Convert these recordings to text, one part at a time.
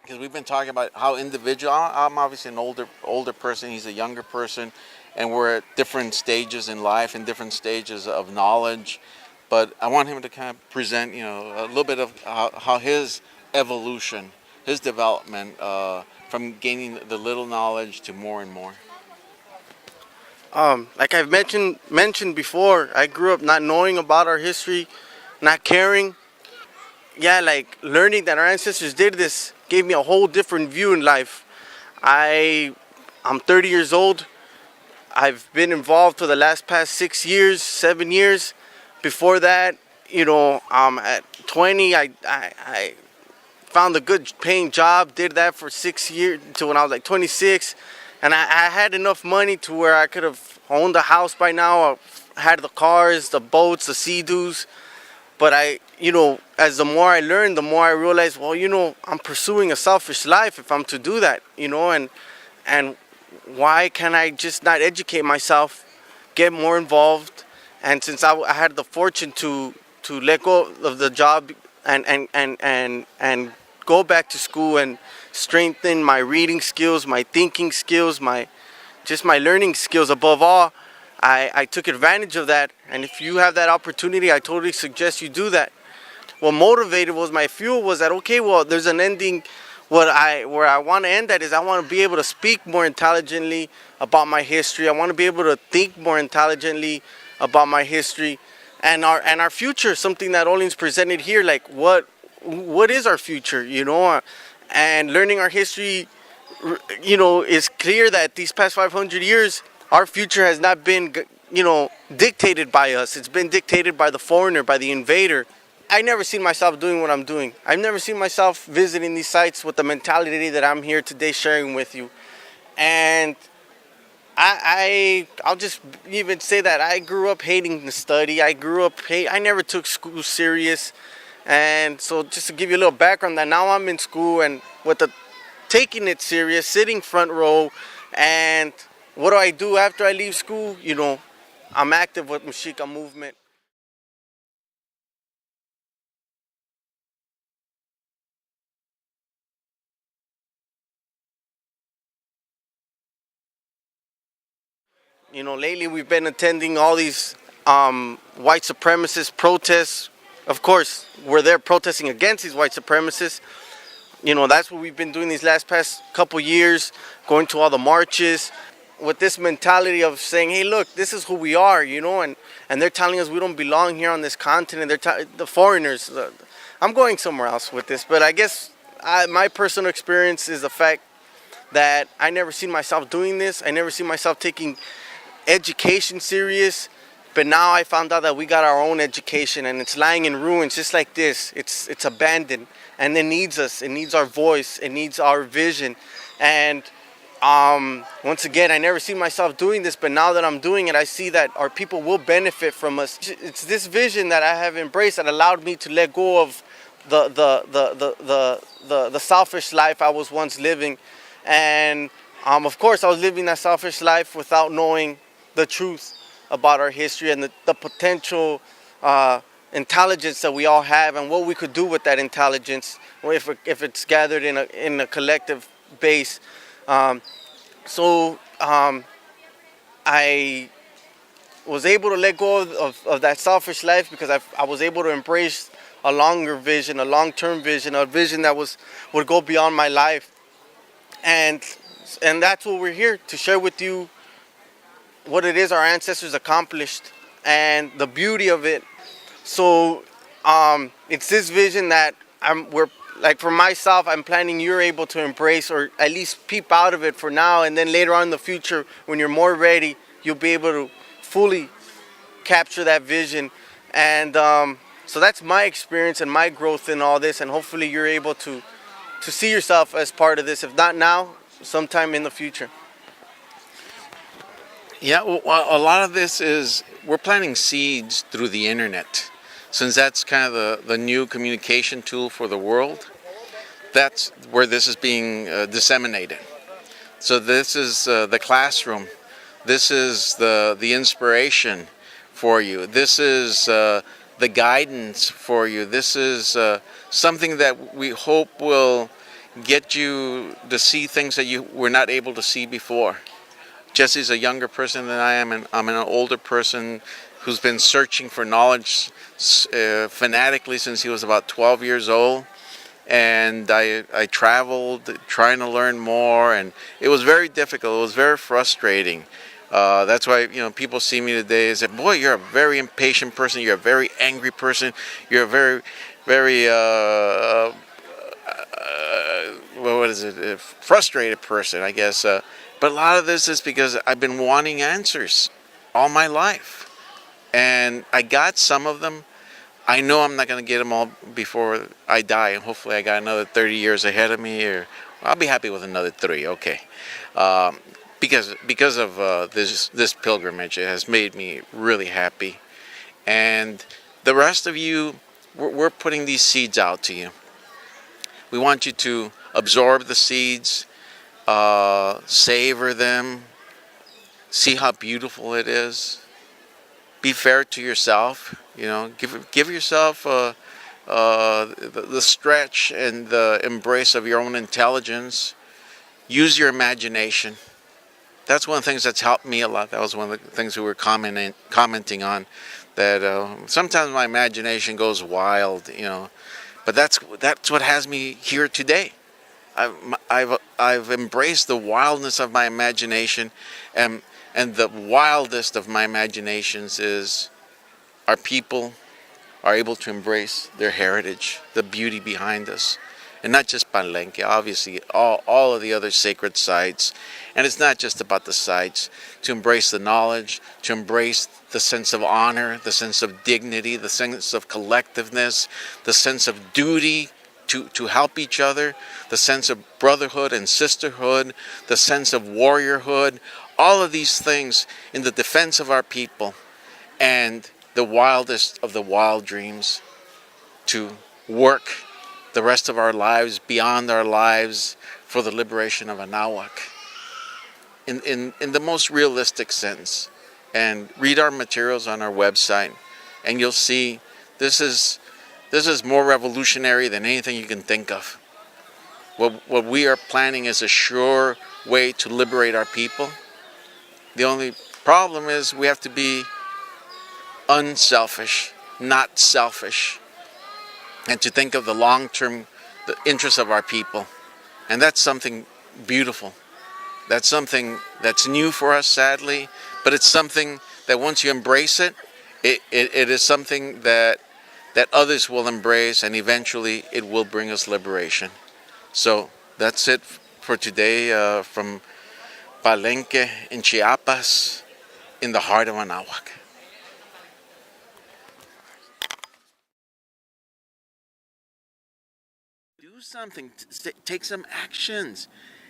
because we've been talking about how individual. I'm obviously an older person. He's a younger person, and we're at different stages in life and different stages of knowledge. But I want him to kind of present, a little bit of how his evolution, his development, from gaining the little knowledge to more and more. Like I've mentioned before, I grew up not knowing about our history, not caring. Yeah, like learning that our ancestors did this gave me a whole different view in life. I'm 30 years old. I've been involved for the past 6 years, 7 years. Before that, at 20, I found a good paying job, did that for 6 years until when I was like 26. And I had enough money to where I could have owned a house by now, had the cars, the boats, the sea-doos. But as the more I learned, the more I realized, well, I'm pursuing a selfish life if I'm to do that, and why can I just not educate myself, get more involved? And since I had the fortune to let go of the job and go back to school and strengthen my reading skills, my thinking skills, my learning skills above all, I took advantage of that. And if you have that opportunity, I totally suggest you do that. What motivated was my fuel was that, okay, well, there's an ending. Where I want to end at is I want to be able to speak more intelligently about my history. I want to be able to think more intelligently about my history and our future, something that Olin's presented here, like what is our future, and learning our history, is clear that these past 500 years, our future has not been, dictated by us. It's been dictated by the foreigner, by the invader. I never seen myself doing what I'm doing. I've never seen myself visiting these sites with the mentality that I'm here today sharing with you. And I'll just even say that I grew up hating the study. I never took school serious. And so just to give you a little background, that now I'm in school and with the taking it serious, sitting front row. And what do I do after I leave school? I'm active with Mexica Movement. Lately we've been attending all these white supremacist protests. Of course, we're there protesting against these white supremacists. That's what we've been doing these past couple years, going to all the marches with this mentality of saying, hey, look, this is who we are, and they're telling us we don't belong here on this continent. The foreigners. I'm going somewhere else with this, but I guess my personal experience is the fact that I never seen myself doing this. I never seen myself taking education serious, but now I found out that we got our own education and it's lying in ruins just like this. It's abandoned and it needs us. It needs our voice. It needs our vision. And once again, I never seen myself doing this, but now that I'm doing it, I see that our people will benefit from us. It's this vision that I have embraced that allowed me to let go of the selfish life I was once living. And of course, I was living that selfish life without knowing the truth about our history and the potential intelligence that we all have and what we could do with that intelligence if it's gathered in a collective base. So I was able to let go of that selfish life because I was able to embrace a longer vision, a long-term vision, a vision that would go beyond my life. And that's what we're here to share with you, what it is our ancestors accomplished and the beauty of it. So it's this vision that for myself, I'm planning you're able to embrace or at least peep out of it for now, and then later on in the future, when you're more ready, you'll be able to fully capture that vision. And so that's my experience and my growth in all this, and hopefully you're able to see yourself as part of this, if not now, sometime in the future. Yeah, well, a lot of this is we're planting seeds through the internet. Since that's kind of the new communication tool for the world, that's where this is being disseminated. So this is the classroom. This is the inspiration for you. This is the guidance for you. This is something that we hope will get you to see things that you were not able to see before. Jesse's a younger person than I am, and I'm an older person who's been searching for knowledge fanatically since he was about 12 years old. And I traveled trying to learn more, and it was very difficult. It was very frustrating. That's why, you know, people see me today and say, "Boy, you're a very impatient person. You're a very angry person. You're a very, very what is it? A frustrated person, I guess." But a lot of this is because I've been wanting answers all my life, and I got some of them. I know I'm not going to get them all before I die, and hopefully I got another 30 years ahead of me, or I'll be happy with another 3. Okay, because of this pilgrimage, it has made me really happy, and the rest of you, we're putting these seeds out to you. We want you to absorb the seeds, savor them, see how beautiful it is. Be fair to yourself. You know, give yourself the stretch and the embrace of your own intelligence. Use your imagination. That's one of the things that's helped me a lot. That was one of the things we were commenting on. That sometimes my imagination goes wild, you know, but that's what has me here today. I've embraced the wildness of my imagination, and the wildest of my imaginations is our people are able to embrace their heritage, the beauty behind us. And not just Palenque, obviously all of the other sacred sites. And it's not just about the sites, to embrace the knowledge, to embrace the sense of honor, the sense of dignity, the sense of collectiveness, the sense of duty to help each other, the sense of brotherhood and sisterhood, the sense of warriorhood, all of these things in the defense of our people, and the wildest of the wild dreams, to work the rest of our lives, beyond our lives, for the liberation of Anahuac in the most realistic sense. And read our materials on our website, and you'll see this is more revolutionary than anything you can think of. What we are planning is a sure way to liberate our people. The only problem is we have to be unselfish, not selfish, and to think of the long-term, the interests of our people. And that's something beautiful. That's something that's new for us, sadly, but it's something that once you embrace it, it is something that others will embrace, and eventually it will bring us liberation. So that's it for today from Palenque in Chiapas, in the heart of Anahuac. Do something, take some actions,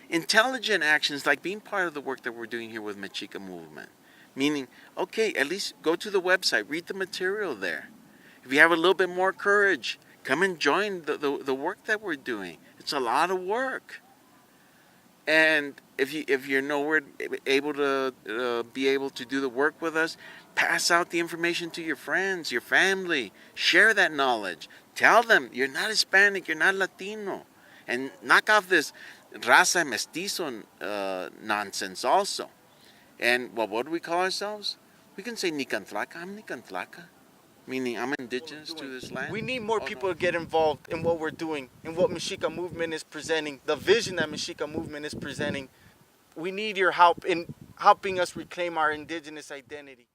intelligent actions, like being part of the work that we're doing here with Mexica Movement. Meaning, okay, at least go to the website, read the material there. If you have a little bit more courage, come and join the work that we're doing. It's a lot of work. And if you're nowhere able to be able to do the work with us, pass out the information to your friends, your family. Share that knowledge. Tell them you're not Hispanic, you're not Latino. And knock off this raza mestizo nonsense also. And what do we call ourselves? We can say Nican Tlaca. I'm Nican Tlaca, meaning I'm indigenous to this land. We need more people to get involved in what we're doing, in what Mexica Movement is presenting, the vision that Mexica Movement is presenting. We need your help in helping us reclaim our indigenous identity.